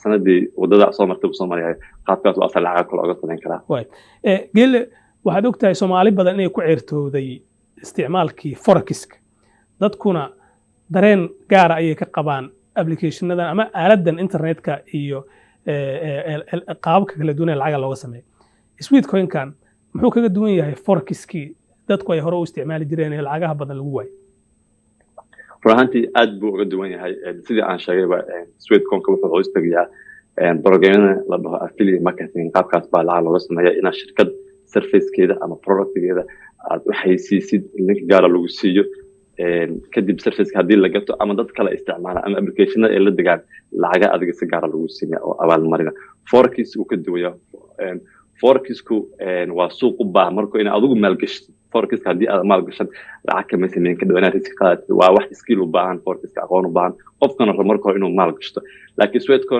sanadii wadada soo martay Soomaaliya qaabkaas oo asal lacag kala uga sameyn karaa way geel waxaad ogtahay Soomaali badan inay ku ceertooday isticmaalkii forexiska dadkuna dareen gaar ah ayay ka qabaan applicationadan ama aaladan internetka iyo qaababka kala duwan ee lacag looga sameeyo Sweetcoin-kan muxuu kaga duwan yahay forexiskii dadku ay hore u isticmaali jireen ee lacagaha badan lagu waayay runtii aad buu uga duwan yahay sidii aan sheegayba Sweetcoin-ka wuxuu hoos tagayaa programmada la dhaho affiliate marketing qaabkaas baa lacag looga sameeyaa in shirkad servicekeeda ama productkeeda aad waxay siisid link gaar ah lagu siiyo kadib service hadii la gato ama dad kale isticmaala ama applicationada ee la degaan lacaga adiga si gaar ah lagu siiyo oo abaal marina forex uu ka duwaya forexku waa suuq u baahan marka in adigu maalgasho forex hadii aad maalgashan lacag kama sameyn ka dhawaanaa risk qaad waa wax skill u baahan forex aqoon u baahan qofkana marka inuu maalgashto laakiin Sweetcoin